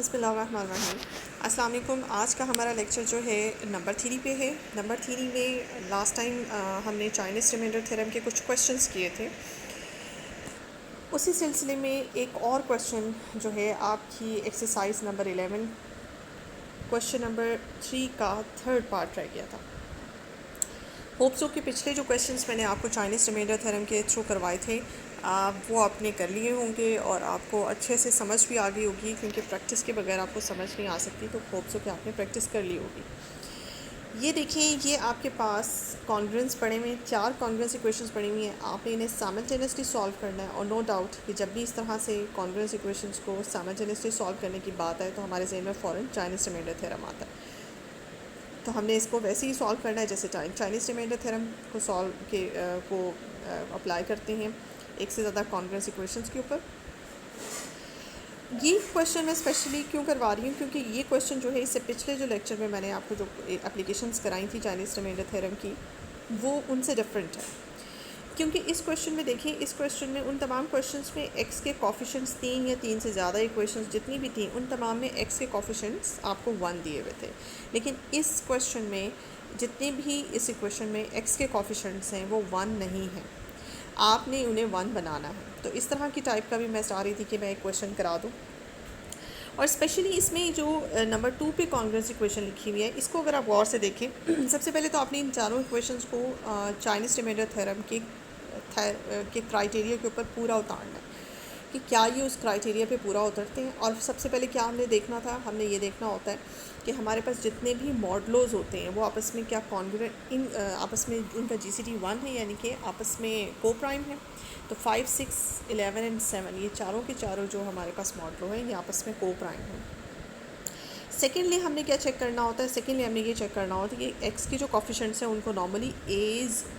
बिस्मिल्लाहिर्रहमानिर्रहीम। अस्सलाम वालेकुम। आज का हमारा लेक्चर जो है नंबर 3 पे है। नंबर 3 में लास्ट टाइम हमने चाइनीज़ रिमाइंडर थ्योरम के कुछ क्वेश्चंस किए थे। उसी सिलसिले में एक और क्वेश्चन जो है आपकी एक्सरसाइज नंबर 11 क्वेश्चन नंबर 3 का थर्ड पार्ट रह गया था। होप सो कि पिछले जो क्वेश्चंस मैंने आपको चाइनीज़ रिमाइंडर थ्योरम के थ्रू करवाए थे वो आपने कर लिए होंगे और आपको अच्छे से समझ भी आ गई होगी, क्योंकि प्रैक्टिस के बगैर आपको समझ नहीं आ सकती। तो होप सो कि आपने प्रैक्टिस कर ली होगी। ये देखिए, ये आपके पास कॉन्ग्रुएंस पड़े हुए हैं, 4 कॉन्ग्रुएंस इक्वेशंस पड़ी हुई हैं। आपने इन्हें साइमल्टेनियसली सॉल्व करना है। और नो डाउट कि जब भी इस तरह से कॉन्ग्रुएंस इक्वेशंस को साइमल्टेनियसली सॉल्व करने की बात है तो हमारे जहन में फ़ौरन चाइनीज़ रिमाइंडर थ्योरम आता है। तो हमने इसको वैसे ही सॉल्व करना है जैसे चाइनीज़ रिमाइंडर थ्योरम को सॉल्व के को अप्लाई करते हैं एक से ज़्यादा कॉन्ग्रुएंस इक्वेशंस के ऊपर। ये क्वेश्चन मैं स्पेशली क्यों करवा रही हूँ, क्योंकि ये क्वेश्चन जो है इससे पिछले जो लेक्चर में मैंने आपको जो एप्लीकेशंस कराई थी चाइनीज़ रिमाइंडर थ्योरम की, वो उनसे डिफरेंट है। क्योंकि इस क्वेश्चन में देखिए, इस क्वेश्चन में उन तमाम क्वेश्चंस में एक्स के कोफिशिएंट्स 3 या 3 से ज़्यादा इक्वेशंस जितनी भी थी उन तमाम में एक्स के कोफिशिएंट्स आपको 1 दिए हुए थे। लेकिन इस क्वेश्चन में जितने भी इस इक्वेशन में एक्स के कोफिशिएंट्स हैं वो 1 नहीं हैं, आपने उन्हें 1 बनाना है। तो इस तरह की टाइप का भी मैं चाह रही थी कि मैं एक क्वेश्चन करा दूँ। और स्पेशली इसमें जो नंबर 2 पे कॉन्ग्रुएंस इक्वेशन लिखी हुई है, इसको अगर आप गौर से देखें, सबसे पहले तो आपने इन चारों इक्वेशंस को चाइनीज़ रिमाइंडर थ्योरम के क्राइटेरिया के ऊपर पूरा उतारना है कि क्या ये उस क्राइटेरिया पे पूरा उतरते हैं। और सबसे पहले क्या हमने देखना था, हमने ये देखना होता है कि हमारे पास जितने भी मॉडलोज़ होते हैं वो आपस में क्या कॉन्ग्रुएंट आपस में इनका GCD 1 है, यानी कि आपस में को प्राइम है। तो 5, 6, 11 एंड 7 ये चारों के चारों जो हमारे पास मॉडलो हैं ये आपस में को प्राइम हैं। सेकेंडली हमने क्या चेक करना होता है, सेकेंडली हमने ये चेक करना होता है कि एक्स की जो कोफिशिएंट्स हैं उनको नॉर्मली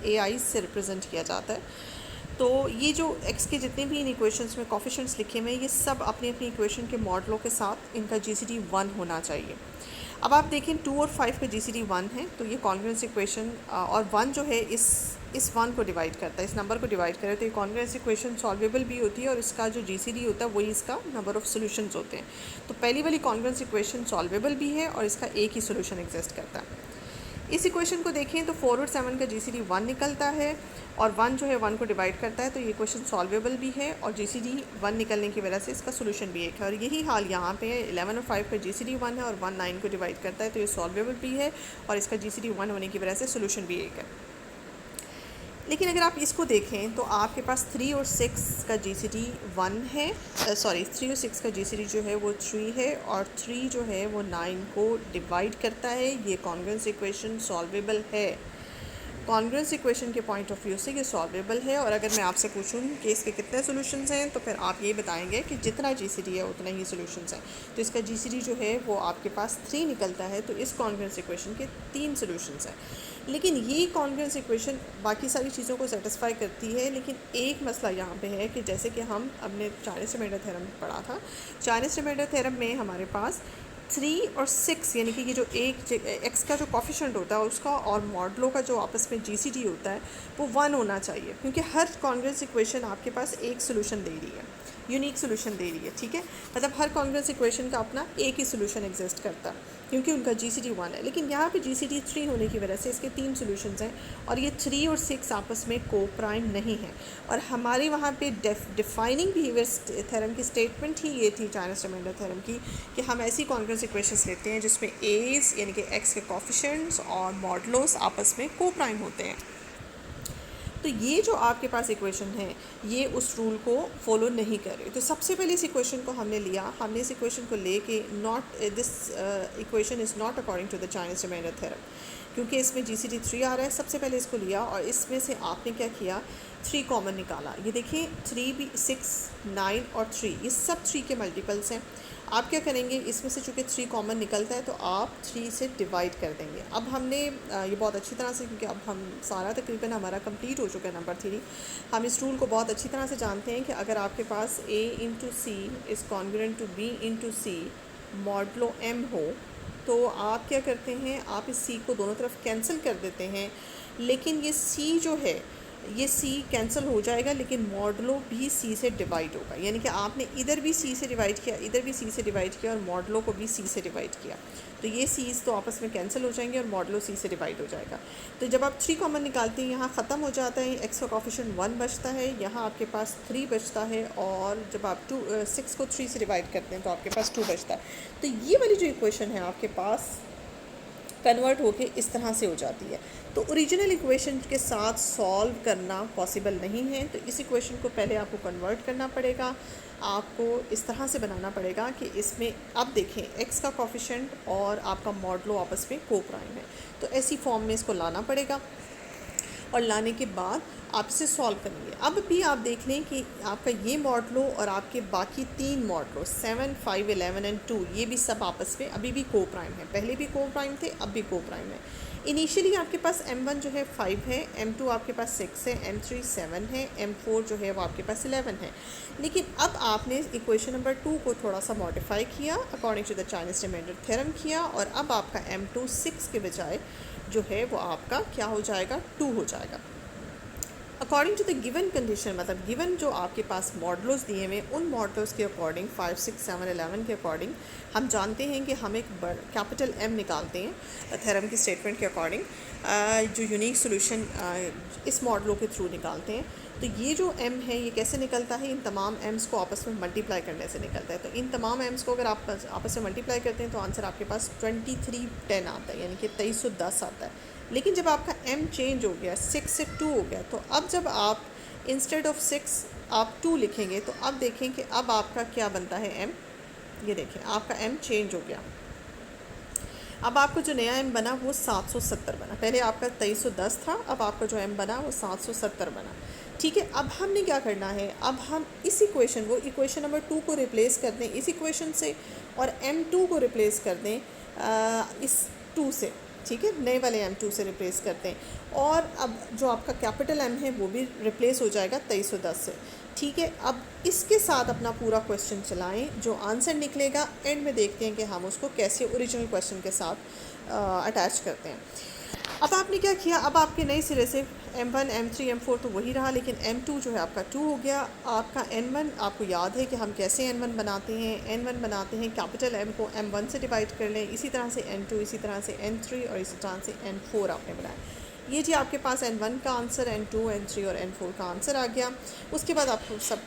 AI से रिप्रेजेंट किया जाता है। तो ये जो एक्स के जितने भी इन इक्वेशंस में कोफिशिएंट्स लिखे हुए हैं ये सब अपनी अपनी इक्वेशन के मॉडलों के साथ इनका GCD 1 होना चाहिए। अब आप देखें 2 और 5 का GCD 1 है, तो ये कॉन्ग्रुएंस इक्वेशन और 1 जो है इस 1 को डिवाइड करता है, इस नंबर को डिवाइड करे तो ये कॉन्ग्रुएंस इक्वेशन सॉल्वेबल भी होती है और इसका जो GCD होता है वही इसका नंबर ऑफ़ सॉल्यूशंस होते हैं। तो पहली वाली कॉन्ग्रुएंस इक्वेशन सॉल्वेबल भी है और इसका एक ही सोल्यूशन एग्जिस्ट करता है। इस इक्वेशन को देखें तो 4 और 7 का GCD 1 निकलता है और 1 जो है 1 को डिवाइड करता है, तो ये इक्वेशन सॉल्वेबल भी है और GCD 1 निकलने की वजह से इसका सोल्यूशन भी एक है। और यही हाल यहाँ पे है, 11 और 5 का GCD 1 है और 1 9 को डिवाइड करता है, तो ये सॉल्वेबल भी है और इसका GCD 1 होने की वजह से सोल्यूशन भी एक है। लेकिन अगर आप इसको देखें तो आपके पास 3 और 6 का GCD 1 है, 3 और 6 का GCD जो है वो 3 है और 3 जो है वो 9 को डिवाइड करता है। ये कॉन्ग्रुएंस इक्वेशन सॉल्वेबल है, कॉन्ग्रुएंस इक्वेशन के पॉइंट ऑफ व्यू से ये सॉल्वेबल है। और अगर मैं आपसे पूछूं कि इसके कितने सॉल्यूशंस हैं तो फिर आप ये बताएंगे कि जितना GCD है उतना ही सॉल्यूशंस हैं। तो इसका GCD जो है वो आपके पास 3 निकलता है, तो इस कॉन्ग्रुएंस इक्वेशन के 3 सॉल्यूशंस हैं। लेकिन ये कॉन्ग्रुएंस इक्वेशन बाकी सारी चीज़ों को सेटिस्फाई करती है, लेकिन एक मसला यहाँ पे है कि जैसे कि हम अपने चाइनीज़ रिमाइंडर थ्योरम में पढ़ा था, चाइनीज़ रिमाइंडर थ्योरम में हमारे पास 3 और 6 यानी कि ये जो एक एक्स का जो कोफिशिएंट होता है उसका और मॉडलों का जो आपस में GCD होता है वो 1 होना चाहिए, क्योंकि हर कॉन्ग्रुएंस इक्वेशन आपके पास एक सोल्यूशन दे रही है, यूनिक सोल्यूशन दे रही है। ठीक है, मतलब हर कॉन्ग्रुएंस इक्वेशन का अपना एक ही सोल्यूशन एग्जिस्ट करता है क्योंकि उनका GCD 1 है। लेकिन यहाँ पे GCD 3 होने की वजह से इसके 3 सॉल्यूशंस हैं और ये 3 और 6 आपस में को प्राइम नहीं है। और हमारे वहाँ पे डिफाइनिंग बिहेवियर थ्योरम की स्टेटमेंट ही ये थी चाइनीज़ रिमाइंडर थ्योरम की कि हम ऐसी कॉन्ग्रुएंस इक्वेशंस लेते हैं जिसमें एज यानी कि एक्स के कोफिशिएंट्स और मॉडलोस आपस में को प्राइम होते हैं। तो ये जो आपके पास इक्वेशन है ये उस रूल को फॉलो नहीं कर रही। तो सबसे पहले इस इक्वेशन को हमने लिया, हमने इस इक्वेशन को लेके this equation is not according to the Chinese remainder theorem, क्योंकि इसमें GCD 3 आ रहा है। सबसे पहले इसको लिया और इसमें से आपने क्या किया, 3 कॉमन निकाला। ये देखिए 3 भी 6, 9 और 3 ये सब 3 के मल्टीपल्स हैं। आप क्या करेंगे, इसमें से चूँकि 3 कॉमन निकलता है तो आप 3 से डिवाइड कर देंगे। अब हमने ये बहुत अच्छी तरह से, क्योंकि अब हम सारा तकरीबन हमारा कंप्लीट हो चुका है नंबर 3, हम इस रूल को बहुत अच्छी तरह से जानते हैं कि अगर आपके पास A into C is congruent to B into C modulo M हो तो आप क्या करते हैं, आप इस C को दोनों तरफ कैंसिल कर देते हैं। लेकिन ये C जो है ये सी कैंसिल हो जाएगा, लेकिन मॉडलो भी सी से डिवाइड होगा, यानी कि आपने इधर भी सी से डिवाइड किया, इधर भी सी से डिवाइड किया, और मॉडलो को भी सी से डिवाइड किया, तो ये सीज़ तो आपस में कैंसिल हो जाएंगे और मॉडलो सी से डिवाइड हो जाएगा। तो जब आप 3 कॉमन निकालते हैं, यहाँ ख़त्म हो जाता है, एक्स का कोफिशिएंट 1 बचता है, यहाँ आपके पास 3 बचता है, और जब आप 6 को 3 से डिवाइड करते हैं तो आपके पास 2 बचता है। तो ये वाली जो इक्वेशन है आपके पास कन्वर्ट होके इस तरह से हो जाती है। तो ओरिजिनल इक्वेशन के साथ सॉल्व करना पॉसिबल नहीं है, तो इस इक्वेशन को पहले आपको कन्वर्ट करना पड़ेगा, आपको इस तरह से बनाना पड़ेगा कि इसमें अब देखें एक्स का कोफिशिएंट और आपका मॉडलो आपस में को प्राइम है, तो ऐसी फॉर्म में इसको लाना पड़ेगा, और लाने के बाद आप इसे सॉल्व करेंगे। अब भी आप देख लें कि आपका ये मॉडलो और आपके बाकी 3 मॉडलो 7, 5, 11 एंड 2, ये भी सब आपस में अभी भी को प्राइम है, पहले भी को प्राइम थे, अब भी को प्राइम है। इनिशियली आपके पास m1 जो है 5 है, m2 आपके पास 6 है, m3 7 है, m4 जो है वो आपके पास 11 है। लेकिन अब आपने इक्वेशन नंबर 2 को थोड़ा सा मॉडिफाई किया, according to the Chinese remainder theorem किया, और अब आपका m2 6 के बजाय जो है वो आपका क्या हो जाएगा, 2 हो जाएगा। According to the given condition, मतलब गिवन जो आपके पास मॉडलोस दिए हुए, उन मॉडलोस के अकॉर्डिंग 5, 6, 7, 11 के अकॉर्डिंग हम जानते हैं कि हम एक कैपिटल M निकालते हैं थ्योरम की स्टेटमेंट के अकॉर्डिंग, जो यूनिक सोल्यूशन इस मॉडलों के थ्रू निकालते हैं। तो ये जो m है ये कैसे निकलता है, इन तमाम m's को आपस में मल्टीप्लाई करने से निकलता है। तो इन तमाम m's को अगर आप आपस में मल्टीप्लाई करते हैं तो आंसर आपके पास 2310 आता है, यानी कि 2310 आता है। लेकिन जब आपका m चेंज हो गया, 6 से 2 हो गया, तो अब जब आप इंस्टेड ऑफ 6 आप 2 लिखेंगे, तो अब देखें कि अब आपका क्या बनता है m, ये देखें आपका m चेंज हो गया। अब आपका जो नया m बना वो 770 बना, पहले आपका 2310 था, अब आपका जो m बना वो 770 बना। ठीक है, अब हमने क्या करना है, अब हम इस इक्वेशन को इक्वेशन नंबर 2 को रिप्लेस कर दें इस इक्वेशन से, और m2 को रिप्लेस कर दें इस 2 से, ठीक है, नए वाले m2 से रिप्लेस करते हैं, और अब जो आपका कैपिटल M है वो भी रिप्लेस हो जाएगा 2310 से। ठीक है, अब इसके साथ अपना पूरा क्वेश्चन चलाएं, जो आंसर निकलेगा एंड में देखते हैं कि हम उसको कैसे ओरिजिनल क्वेश्चन के साथ अटैच करते हैं। अब आपने क्या किया, अब आपके नए सिरे से m1, m3, m4 तो वही रहा, लेकिन m2 जो है आपका 2 हो गया। आपका n1 आपको याद है कि हम कैसे n1 बनाते हैं, n1 बनाते हैं कैपिटल M को m1 से डिवाइड कर लें, इसी तरह से n2, इसी तरह से n3 और इसी तरह से n4 आपने बनाया। ये जी आपके पास n1 का आंसर, n2, n3 और n4 का आंसर आ गया। उसके बाद आपको सब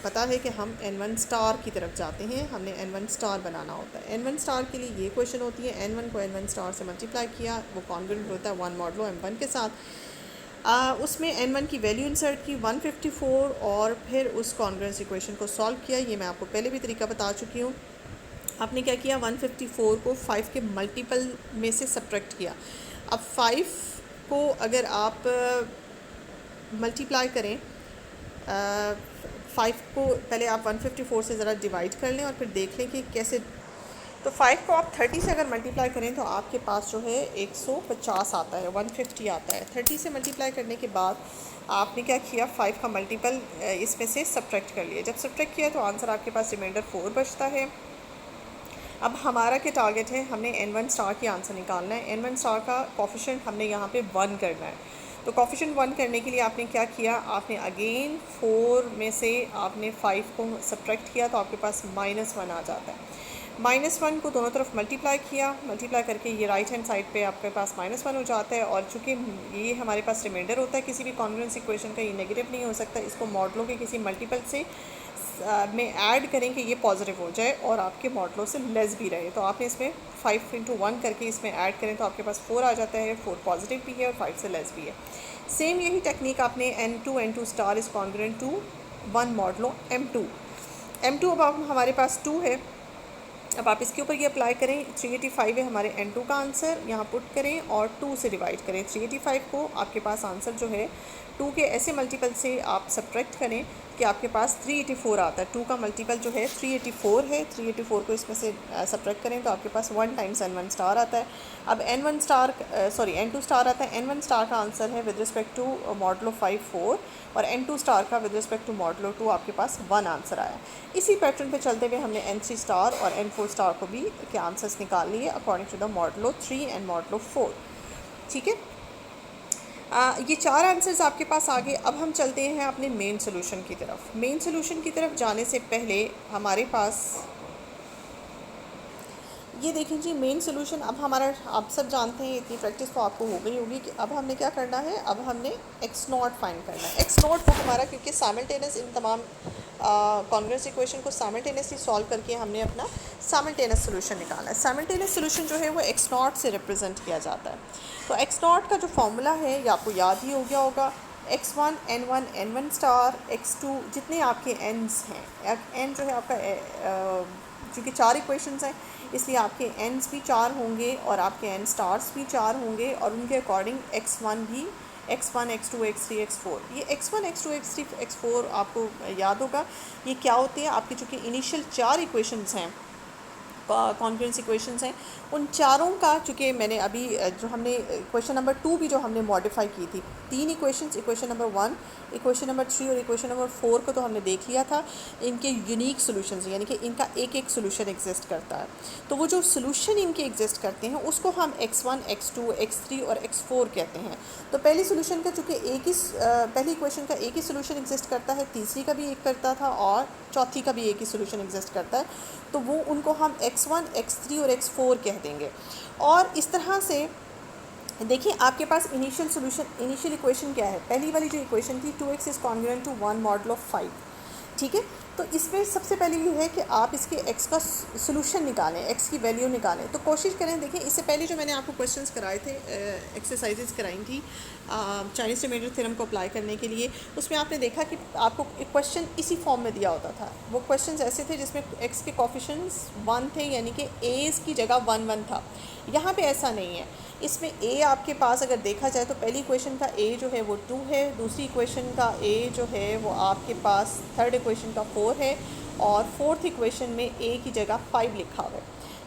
पता है कि हम n1 स्टार की तरफ जाते हैं, हमने n1 स्टार बनाना होता है। n1 स्टार के लिए ये क्वेश्चन होती है, n1 को n1 स्टार से मल्टीप्लाई किया, वो कॉन्ग्रुएंट होता है 1 मॉडलो m1 के साथ। उसमें n1 की वैल्यू इंसर्ट की 154, और फिर उस कॉन्ग्रुएंस इक्वेशन को सॉल्व किया। ये मैं आपको पहले भी तरीका बता चुकी हूँ। आपने क्या किया, 154 को 5 के मल्टीपल में से सब्ट्रैक्ट किया। अब 5 को अगर आप मल्टीप्लाई करें, 5 को पहले आप 154 से ज़रा डिवाइड कर लें और फिर देख लें कि कैसे। तो 5 को आप 30 से अगर मल्टीप्लाई करें तो आपके पास जो है 150 आता है, 150 आता है। 30 से मल्टीप्लाई करने के बाद आपने क्या किया, 5 का मल्टीपल इसमें से सब्ट्रैक्ट कर लिया। जब सब्ट्रैक्ट किया तो आंसर आपके पास रिमाइंडर 4 बचता है। अब हमारा क्या टारगेट है, हमने n1 स्टार की आंसर निकालना है। n1 स्टार का कोफिशिएंट हमने यहाँ पे 1 करना है। तो कोफिशिएंट 1 करने के लिए आपने क्या किया, आपने अगेन 4 में से आपने 5 को सब्ट्रैक्ट किया, तो आपके पास -1 आ जाता है। -1 को दोनों तरफ मल्टीप्लाई किया, मल्टीप्लाई करके ये राइट हैंड साइड पे आपके पास -1 हो जाता है। और चूँकि ये हमारे पास रिमाइंडर होता है किसी भी कॉन्ग्रुएंस इक्वेशन का, ये नेगेटिव नहीं हो सकता, इसको मॉडलों के किसी मल्टीपल से में ऐड करें कि ये पॉजिटिव हो जाए और आपके मॉडलों से लेस भी रहे। तो आपने इसमें 5 × 1 करके इसमें ऐड करें तो आपके पास 4 आ जाता है, 4 पॉजिटिव भी है और 5 से लेस भी है। सेम यही टेक्निक आपने n2 star is congruent to 1 modulo m2 अब हमारे पास 2 है। अब आप इसके ऊपर ये अप्लाई करें, 385 है हमारे n2 का आंसर, यहाँ पुट करें और 2 से डिवाइड करें 385 को। आपके पास आंसर जो है 2 के ऐसे मल्टीपल से आप सब्ट्रैक्ट करें कि आपके पास 384 आता है। 2 का मल्टीपल जो है 384 है, 384 को इसमें से सब्ट्रैक्ट करें तो आपके पास 1 टाइम्स n1 स्टार आता है। अब n2 स्टार आता है। n1 स्टार का आंसर है विद रिस्पेक्ट टू मॉडलो 5 4, और n2 स्टार का विद रिस्पेक्ट टू मॉडलो 2 आपके पास 1 आंसर आया। इसी पैटर्न पे चलते हुए हमने n3 स्टार और n4 स्टार को भी के आंसर्स निकाल लिए according to the modulo 3 and modulo 4। ठीक है, ये 4 आंसर्स आपके पास आ गए। अब हम चलते हैं अपने मेन सोल्यूशन की तरफ। मेन सोल्यूशन की तरफ जाने से पहले हमारे पास ये देखें जी, मेन सोल्यूशन अब हमारा, आप सब जानते हैं, इतनी प्रैक्टिस तो आपको हो गई होगी कि अब हमने क्या करना है, अब हमने एक्स नॉट फाइंड करना है। एक्स नॉट वो हमारा, क्योंकि साइमल्टेनियस इन तमाम कॉन्ग्रुएंस इक्वेशन को साइमल्टेनियसली सॉल्व करके हमने अपना साइमल्टेनियस सोल्यूशन निकालना है। साइमल्टेनियस सोल्यूशन जो है वो एक्स नॉट से रिप्रेजेंट किया जाता है। तो एक्स नॉट का जो फॉर्मूला है ये आपको याद ही हो गया होगा, x1 n1 n1 star x2, जितने आपके n's हैं, n जो है आपका क्योंकि 4 इक्वेशंस हैं इसलिए आपके n's भी 4 होंगे और आपके n स्टार्स भी 4 होंगे, और उनके अकॉर्डिंग x1 भी, x1 x2 x3 x4, ये x1 x2 x3 x4 आपको याद होगा ये क्या होती है आपके, चूँकि इनिशियल 4 इक्वेशंस हैं, कॉन्ग्रुएंस इक्वेशंस हैं, उन चारों का, चूँकि मैंने अभी जो हमने क्वेश्चन नंबर 2 भी जो हमने मॉडिफाई की थी, 3 equations, equation number 1, equation number 3 और इक्वेशन नंबर 4 को तो हमने देख लिया था, इनके यूनिक सॉल्यूशंस, यानी कि इनका एक एक सॉल्यूशन एग्जिस्ट करता है। तो वो जो सॉल्यूशन इनके एग्जिस्ट करते हैं उसको हम x1 x2 x3 और x4 कहते हैं। तो पहली सॉल्यूशन का चूँकि एक ही पहली इक्वेशन का एक ही सॉल्यूशन एग्जिस्ट करता है, तीसरी का भी एक करता था और चौथी का भी एक ही सॉल्यूशन एग्जिस्ट करता है, तो वो उनको हम x1 x3 और x4 कह देंगे। और इस तरह से देखिए आपके पास इनिशियल सॉल्यूशन, इनिशियल इक्वेशन क्या है, पहली वाली जो इक्वेशन थी 2x is congruent to 1 model of 5, ठीक है। तो इसमें सबसे पहले ये है कि आप इसके x का सॉल्यूशन निकालें, x की वैल्यू निकालें। तो कोशिश करें, देखिए इससे पहले जो मैंने आपको क्वेश्चंस कराए थे, एक्सरसाइजेज कराई थी चाइनीज़ रिमाइंडर थ्योरम को अप्लाई करने के लिए, उसमें आपने देखा कि आपको एक क्वेश्चन इसी फॉर्म में दिया होता था। वो क्वेश्चंस ऐसे थे जिसमें x के कोफिशिएंट्स 1 थे, यानी कि a's की जगह 1 1 था। यहाँ पे ऐसा नहीं है, इसमें a आपके पास अगर देखा जाए तो पहली इक्वेशन का a जो है वो 2 है, दूसरी इक्वेशन का a जो है वो आपके पास, थर्ड इक्वेशन का 4 है, और फोर्थ इक्वेशन में a की जगह 5 लिखा हुआ है,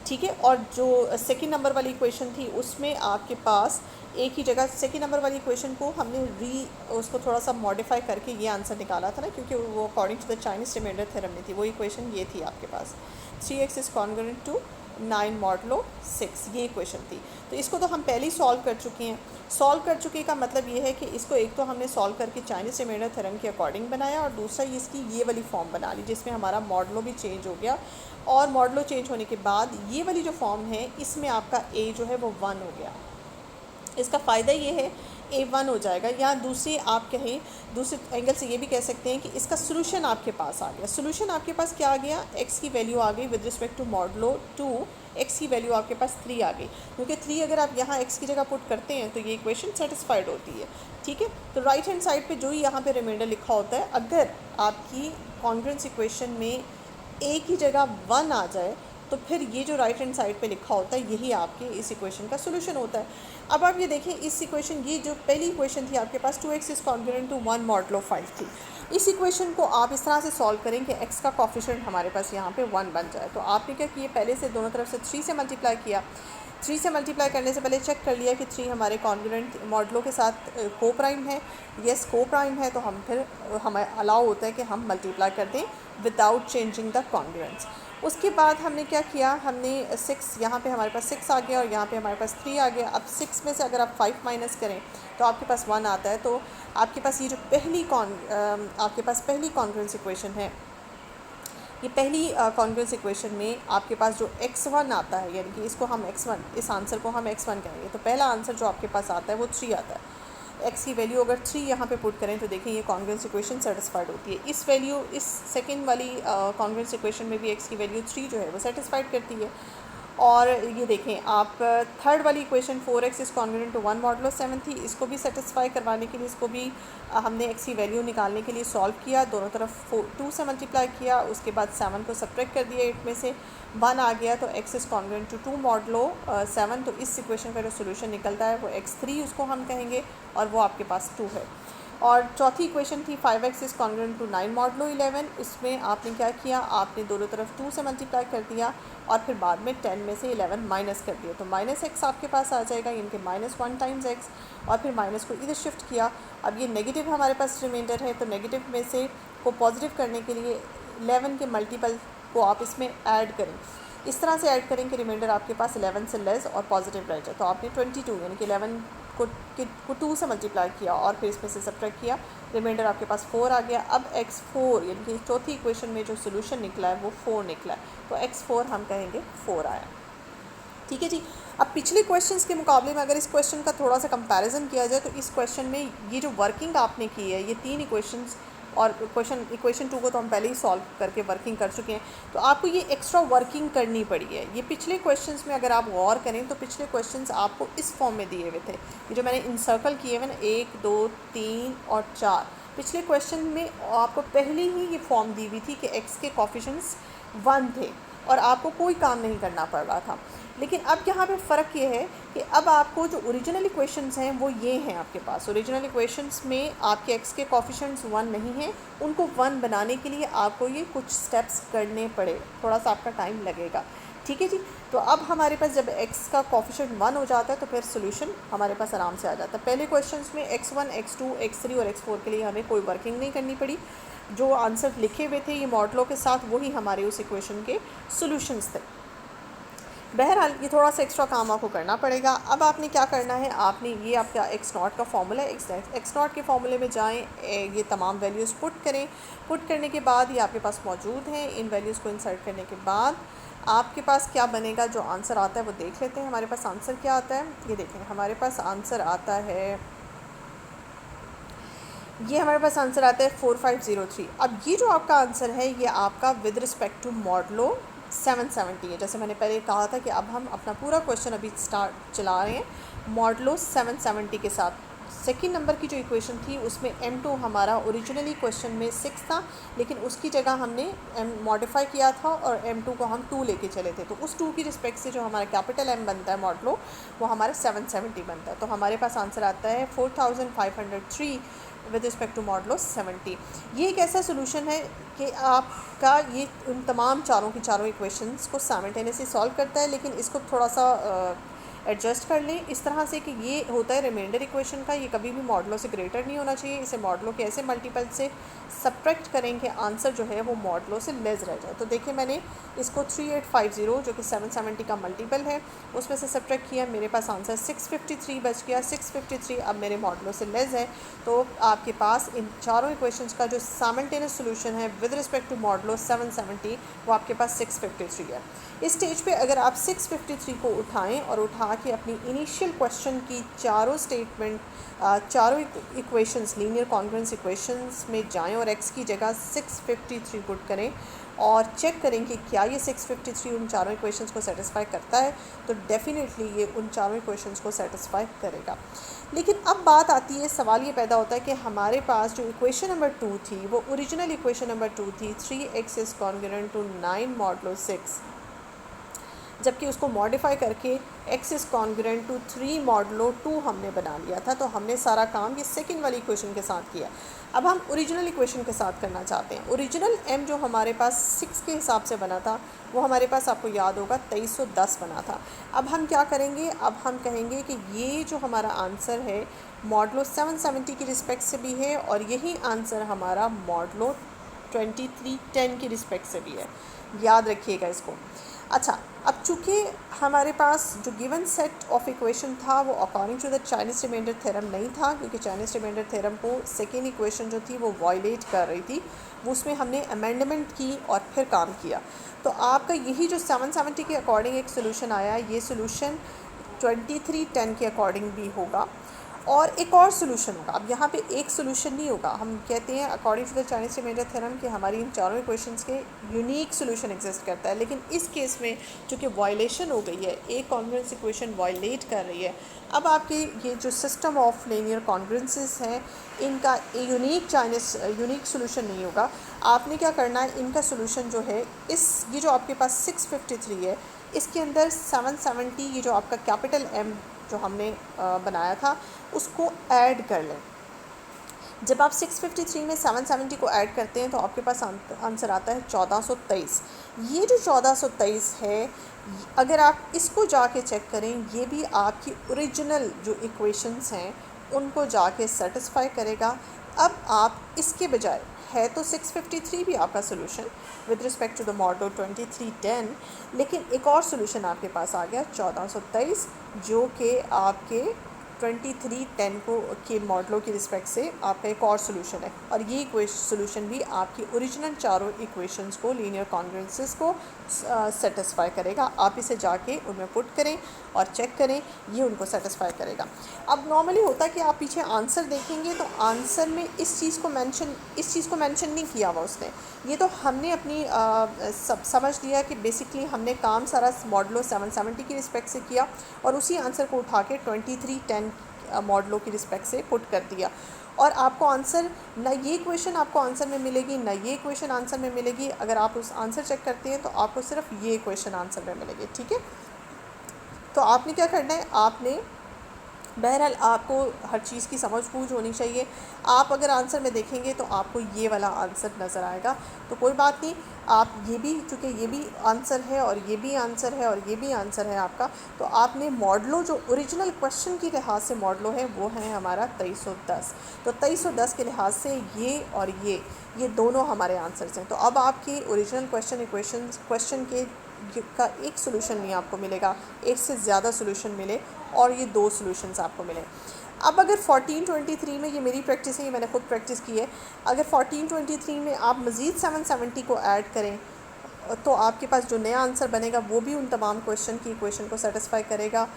ठीक है। और जो सेकंड नंबर वाली इक्वेशन थी उसमें आपके पास a की जगह, सेकंड नंबर वाली इक्वेशन को हमने उसको थोड़ा सा मॉडिफाई करके ये आंसर निकाला था ना, क्योंकि वो according to the Chinese remainder theorem में थी। वो इक्वेशन ये थी आपके पास, 3x is congruent to 9 modulo 6, ये इक्वेशन थी। तो इसको तो हम पहले ही सॉल्व कर चुके हैं। सॉल्व कर चुके का मतलब ये है कि इसको एक तो हमने सॉल्व करके चाइनीज़ रिमाइंडर थ्योरम के अकॉर्डिंग बनाया, और दूसरा इसकी ये वाली फॉर्म बना ली जिसमें हमारा मॉडलो भी चेंज हो गया, और मॉडलो चेंज होने के बाद ये वाली जो फॉर्म है इसमें आपका a जो है वो 1 हो गया। इसका फ़ायदा ये है a1 हो जाएगा, या दूसरी आप कहें, दूसरे एंगल से ये भी कह सकते हैं कि इसका सोल्यूशन आपके पास आ गया। सोल्यूशन आपके पास क्या आ गया, x की वैल्यू आ गई with respect to modulo 2, x की वैल्यू आपके पास 3 आ गई, क्योंकि 3 अगर आप यहाँ x की जगह पुट करते हैं तो ये इक्वेशन सेटिस्फाइड होती है, ठीक है। तो राइट हैंड साइड पे जो ही यहाँ पे रिमाइंडर लिखा होता है, अगर आपकी कॉन्ग्रुएंस इक्वेशन में a की जगह 1 आ जाए तो फिर ये जो राइट हैंड साइड पे लिखा होता है यही आपके इस इक्वेशन का सोल्यूशन होता है। अब आप ये देखें, इस इक्वेशन, ये जो पहली इक्वेशन थी आपके पास 2x is congruent to 1 modulo 5 थी, इस इक्वेशन को आप इस तरह से सॉल्व करें कि x का कोफिशिएंट हमारे पास यहाँ पे 1 बन जाए। तो आपने क्या किया, पहले से दोनों तरफ से 3 से मल्टीप्लाई किया। 3 से मल्टीप्लाई करने से पहले चेक कर लिया कि 3 हमारे कॉन्ग्रुएंट मॉडलों के साथ को प्राइम है, येस को प्राइम है, तो हम फिर हमें अलाउ होता है कि हम मल्टीप्लाई कर दें विदाउट चेंजिंग द कॉन्ग्रुएंस। उसके बाद हमने क्या किया, हमने 6, यहाँ पे हमारे पास 6 आ गया और यहाँ पे हमारे पास 3 आ गया। अब 6 में से अगर आप 5 माइनस करें तो आपके पास 1 आता है। तो आपके पास ये जो आपके पास पहली कॉन्ग्रुएंस इक्वेशन है, ये पहली कॉन्ग्रुएंस इक्वेशन में आपके पास जो x1 आता है, यानी कि इसको हम x1, इस आंसर को हम x1 कहेंगे। तो पहला आंसर जो आपके पास आता है वो 3 आता है। x की वैल्यू अगर 3 यहाँ पे पुट करें तो देखें ये कॉन्ग्रुएंस इक्वेशन सेटिस्फाइड होती है। इस वैल्यू, इस सेकंड वाली कॉन्ग्रुएंस इक्वेशन में भी x की वैल्यू 3 जो है वो सेटिस्फाइड करती है। और ये देखें आप, थर्ड वाली equation 4x is congruent to 1 modulo 7 थी, इसको भी सेटिस्फाई करवाने के लिए इसको भी हमने x की वैल्यू निकालने के लिए सॉल्व किया, दोनों तरफ 2 से मल्टीप्लाई किया, उसके बाद 7 को सब्ट्रैक्ट कर दिया, 8 में से 1 आ गया, तो x is congruent to 2 modulo 7। तो इस इक्वेशन का जो सोल्यूशन निकलता है वो x3 उसको हम कहेंगे, और वो आपके पास 2 है। और चौथी इक्वेशन थी 5x is congruent to 9 modulo 11, उसमें आपने क्या किया, आपने दोनों तरफ 2 से मल्टीप्लाई कर दिया और फिर बाद में 10 में से 11 माइनस कर दिया, तो माइनस x आपके पास आ जाएगा, यानी कि -1 टाइम्स x, और फिर माइनस को इधर शिफ्ट किया। अब ये नेगेटिव हमारे पास रिमाइंडर है, तो नेगेटिव में से को पॉजिटिव करने के लिए 11 के मल्टीपल को आप इसमें ऐड करें। इस तरह से ऐड करें कि रिमाइंडर आपके पास 11 से लेस और पॉजिटिव रह जाए। तो आपने 22 यानी कि 11 को 2 से मल्टीप्लाई किया और फिर इसमें से सब्ट्रैक्ट किया, रिमाइंडर आपके पास 4 आ गया। अब x4 यानी कि चौथी इक्वेशन में जो सोल्यूशन निकला है वो 4 निकला है, तो x4 हम कहेंगे 4 आया। ठीक है जी। अब पिछले क्वेश्चंस के मुकाबले में अगर इस क्वेश्चन का थोड़ा सा कंपैरिजन किया जाए तो इस क्वेश्चन में ये जो वर्किंग आपने की है, ये 3 इक्वेशंस और इक्वेशन 2 को तो हम पहले ही सॉल्व करके वर्किंग कर चुके हैं, तो आपको ये एक्स्ट्रा वर्किंग करनी पड़ी है। ये पिछले क्वेश्चंस में अगर आप गौर करें तो पिछले क्वेश्चंस आपको इस फॉर्म में दिए हुए थे, ये जो मैंने इंसर्कल किए हुए ना 1 2 3 और 4, पिछले क्वेश्चन में आपको पहले ही ये फॉर्म दी हुई थी कि एक्स के कोफिशिएंट्स 1 थे और आपको कोई काम नहीं करना पड़ रहा था। लेकिन अब यहाँ पे फ़र्क ये है कि अब आपको जो ओरिजिनल इक्वेशंस हैं वो ये हैं आपके पास। ओरिजिनल इक्वेशंस में आपके एक्स के कोफिशिएंट्स 1 नहीं हैं, उनको 1 बनाने के लिए आपको ये कुछ स्टेप्स करने पड़े, थोड़ा सा आपका टाइम लगेगा। ठीक है जी। तो अब हमारे पास जब x का कोफिशिएंट 1 हो जाता है तो फिर सोल्यूशन हमारे पास आराम से आ जाता है। पहले क्वेश्चंस में x1 x2 x3 और x4 के लिए हमें कोई वर्किंग नहीं करनी पड़ी, जो आंसर लिखे हुए थे ये मॉडलों के साथ वही हमारे उस इक्वेशन के सॉल्यूशंस थे। बहरहाल ये थोड़ा सा एक्स्ट्रा काम आपको करना पड़ेगा। अब आपने क्या करना है, आपने ये आपका एक्स नॉट का फॉर्मूला है, एक्स नॉट के फॉर्मूले में जाएं, ये तमाम वैल्यूज़ पुट करें। पुट करने के बाद ये आपके पास मौजूद हैं। इन वैल्यूज़ को इंसर्ट करने के बाद आपके पास क्या बनेगा, जो आंसर आता है वो देख लेते हैं। हमारे पास आंसर क्या आता है, ये देखें। हमारे पास आंसर आता है, ये हमारे पास आंसर आता है 4503। अब ये जो आपका आंसर है ये आपका विद रिस्पेक्ट टू मॉडलो 770 है। जैसे मैंने पहले कहा था कि अब हम अपना पूरा क्वेश्चन अभी स्टार्ट चला रहे हैं मॉडलो 770 के साथ। सेकंड नंबर की जो इक्वेशन थी उसमें m2 हमारा ओरिजिनली क्वेश्चन में 6 था, लेकिन उसकी जगह हमने मॉडिफाई किया था और m2 को हम 2 लेके चले थे। तो उस 2 की रिस्पेक्ट से जो हमारा कैपिटल M बनता है मॉडलो, वो हमारा 770 बनता है। तो हमारे पास आंसर आता है 4503 विद रिस्पेक्ट टू मॉडलो 70। ये एक ऐसा सोल्यूशन है कि आपका ये उन तमाम चारों की चारों इक्वेशंस को साइमल्टेनियसली सॉल्व करता है, लेकिन इसको थोड़ा सा एडजस्ट कर लें इस तरह से कि ये होता है रिमाइंडर इक्वेशन का, ये कभी भी मॉडलों से ग्रेटर नहीं होना चाहिए। इसे मॉडलों के ऐसे मल्टीपल से सब्ट्रैक्ट करें कि आंसर जो है वो मॉडलों से लेस रह जाए। तो देखिए मैंने इसको 3850 जो कि 770 का मल्टीपल है उसमें से सब्ट्रैक्ट किया, मेरे पास आंसर 653 बच गया। 653 अब मेरे मॉडलों से लेस है, तो आपके पास इन चारों इक्वेशंस का जो साइमल्टेनियस सोल्यूशन है विद रिस्पेक्ट टू मॉडलो 770 वो आपके पास 653 है। इस स्टेज पे अगर आप 653 को उठाएं और उठा के अपनी इनिशियल क्वेश्चन की चारों स्टेटमेंट चारों इक्वेशंस लीनियर कॉन्ग्रुएंस इक्वेशंस में जाएं और x की जगह 653 पुट करें और चेक करें कि क्या ये 653 उन चारों इक्वेशंस को सेटिस्फाई करता है, तो डेफिनेटली ये उन चारों इक्वेशंस को सेटिस्फाई करेगा। लेकिन अब बात आती है, सवाल ये पैदा होता है कि हमारे पास जो इक्वेशन नंबर 2 थी वो ओरिजिनल इक्वेशन नंबर 2 थी 3x is congruent to 9 modulo 6, जबकि उसको मॉडिफाई करके x is congruent to 3 modulo 2 हमने बना लिया था। तो हमने सारा काम ये सेकंड वाली इक्वेशन के साथ किया। अब हम ओरिजिनल इक्वेशन के साथ करना चाहते हैं। ओरिजिनल m जो हमारे पास 6 के हिसाब से बना था वो हमारे पास आपको याद होगा 2310 बना था। अब हम क्या करेंगे, अब हम कहेंगे कि ये जो हमारा आंसर है मॉडलो 770 की रिस्पेक्ट से भी है और यही आंसर हमारा मॉडलो 2310 की रिस्पेक्ट से भी है, याद रखिएगा इसको। अच्छा, अब चूँकि हमारे पास जो गिवन सेट ऑफ इक्वेशन था वो according to the Chinese remainder theorem नहीं था, क्योंकि चाइनीज़ रिमाइंडर थ्योरम को सेकेंड इक्वेशन जो थी वो वायलेट कर रही थी, वो उसमें हमने अमेंडमेंट की और फिर काम किया। तो आपका यही जो 770 के अकॉर्डिंग एक सोल्यूशन आया, ये सोल्यूशन 2310 के अकॉर्डिंग भी होगा और एक और सोल्यूशन होगा। अब यहाँ पे एक सोल्यूशन नहीं होगा, हम कहते हैं according to the Chinese remainder theorem कि हमारी इन चारों इक्वेशंस के यूनिक सोल्यूशन एग्जिस्ट करता है। लेकिन इस केस में चूँकि वायलेशन हो गई है, एक कॉन्ग्रुएंस इक्वेशन वायलेट कर रही है, अब आपके ये जो सिस्टम ऑफ लीनियर कॉन्ग्रुएंसेस हैं इनका यूनिक सोल्यूशन नहीं होगा। आपने क्या करना है, इनका सोल्यूशन जो है ये जो आपके पास 653 है इसके अंदर 770 ये जो आपका कैपिटल M जो हमने बनाया था उसको ऐड कर लें। जब आप 653 में 770 को ऐड करते हैं तो आपके पास आंसर आता है 1423। ये जो 1423 है, अगर आप इसको जाके चेक करें, ये भी आपकी ओरिजिनल जो इक्वेशंस हैं उनको जाके सेटिस्फाई करेगा। अब आप इसके बजाय है तो 653 भी आपका solution with respect to the model 2310, लेकिन एक और सोल्यूशन आपके पास आ गया 1423, जो कि आपके 2310 को के मॉडलों की रिस्पेक्ट से आपका एक और सोल्यूशन है। और ये सोल्यूशन भी आपकी ओरिजिनल चारों इक्वेशंस को, लीनियर कॉन्ग्रुएंसेस को सेटिस्फाई करेगा। आप इसे जाके उनमें पुट करें और चेक करें, ये उनको सेटिस्फाई करेगा। अब नॉर्मली होता है कि आप पीछे आंसर देखेंगे तो आंसर में इस चीज़ को मेंशन नहीं किया हुआ उसने। ये तो हमने अपनी समझ लिया कि बेसिकली हमने काम सारा मॉडलों 770 की रिस्पेक्ट से किया और उसी आंसर को उठा के 2310 मॉडलों की रिस्पेक्ट से पुट कर दिया। और आपको आंसर, ना ये क्वेश्चन आपको आंसर में मिलेगी, ना ये क्वेश्चन आंसर में मिलेगी। अगर आप उस आंसर चेक करते हैं तो आपको सिर्फ ये क्वेश्चन आंसर में मिलेगी, ठीक है। तो आपने क्या करना है, आपने बहरहाल आपको हर चीज़ की समझ बूझ होनी चाहिए। आप अगर आंसर में देखेंगे तो आपको ये वाला आंसर नज़र आएगा, तो कोई बात नहीं, आप ये भी, चूँकि ये भी आंसर है और ये भी आंसर है और ये भी आंसर है आपका, तो आपने मॉडलों जो ओरिजिनल क्वेश्चन की लिहाज से मॉडलों है वो है हमारा 2310। तो 2310 के लिहाज से ये और ये दोनों हमारे आंसर्स हैं। तो अब आपकी ओरिजिनल क्वेश्चन के का एक सोल्यूशन नहीं आपको मिलेगा, एक से ज़्यादा सोल्यूशन मिले और ये 2 सॉल्यूशंस आपको मिले। अब अगर 1423 में, ये मेरी प्रैक्टिस है, ये मैंने खुद प्रैक्टिस की है, अगर 1423 में आप मज़ीद 770 को ऐड करें तो आपके पास जो नया आंसर बनेगा वो भी उन तमाम क्वेश्चन को सेटिस्फाई करेगा।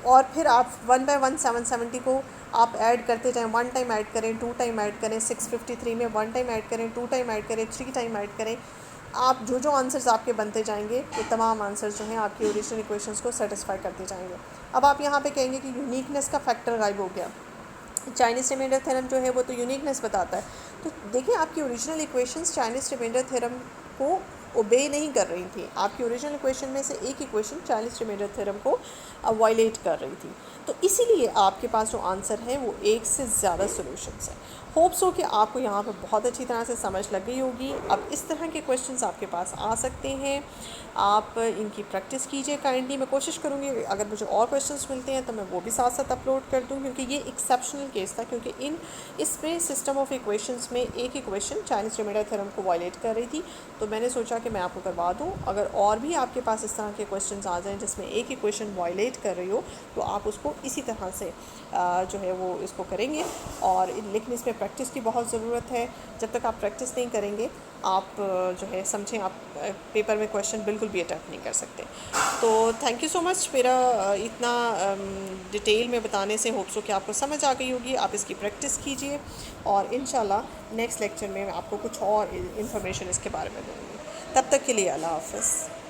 और फिर आप 1 बाय 1 770 को आप ऐड करते जाएं, 1 टाइम ऐड करें, 2 टाइम ऐड करें, 653 में 1 टाइम ऐड करें, 2 टाइम ऐड करें, 3 टाइम ऐड करें। आप जो आंसर्स आपके बनते जाएंगे वो तमाम आंसर्स जो हैं आपकी ओरिजिनल इक्वेशंस को सेटिस्फाई करते जाएंगे। अब आप यहाँ पे कहेंगे कि यूनिकनेस का फैक्टर गायब हो गया, चाइनीज़ रिमाइंडर थ्योरम जो है वो तो यूनिकनेस बताता है। तो देखिए, आपकी original equations Chinese remainder theorem को ओबे नहीं कर रही थी। आपकी ओरिजिनल इक्वेशन में से एक इक्वेशन चाइनीज़ रिमाइंडर थ्योरम को वायलेट कर रही थी। तो इसीलिए आपके पास जो आंसर है वो एक से ज़्यादा सॉल्यूशंस हैं। होप्स हो कि आपको यहाँ पर बहुत अच्छी तरह से समझ लग गई होगी। अब इस तरह के क्वेश्चंस आपके पास आ सकते हैं, आप इनकी प्रैक्टिस कीजिए काइंडली। मैं कोशिश करूँगी अगर मुझे और क्वेश्चंस मिलते हैं तो मैं वो भी साथ साथ अपलोड कर दूँ, क्योंकि ये एक्सेप्शनल केस था, क्योंकि इसमें सिस्टम ऑफ इक्वेशंस में एक इक्वेशन चाइनीज़ रिमाइंडर थ्योरम को वायलेट कर रही थी। तो मैंने सोचा कि मैं आपको करवा दूँ। अगर और भी आपके पास इस तरह के क्वेश्चंस आ जाएँ जिसमें एक इक्वेशन वायलेट कर रही हो तो आप उसको इसी तरह से जो है वो इसको करेंगे। और लेकिन इसमें प्रैक्टिस की बहुत ज़रूरत है। जब तक आप प्रैक्टिस नहीं करेंगे आप जो है समझें, आप पेपर में क्वेश्चन बिल्कुल भी अटैम्प्ट नहीं कर सकते। तो थैंक यू सो मच मेरा इतना डिटेल में बताने से। होप्स हो कि आपको समझ आ गई होगी। आप इसकी प्रैक्टिस कीजिए और इंशाल्लाह नेक्स्ट लेक्चर में मैं आपको कुछ और इन्फॉर्मेशन इसके बारे में दूँगी। तब तक के लिए अल्लाह हाफ़िज़।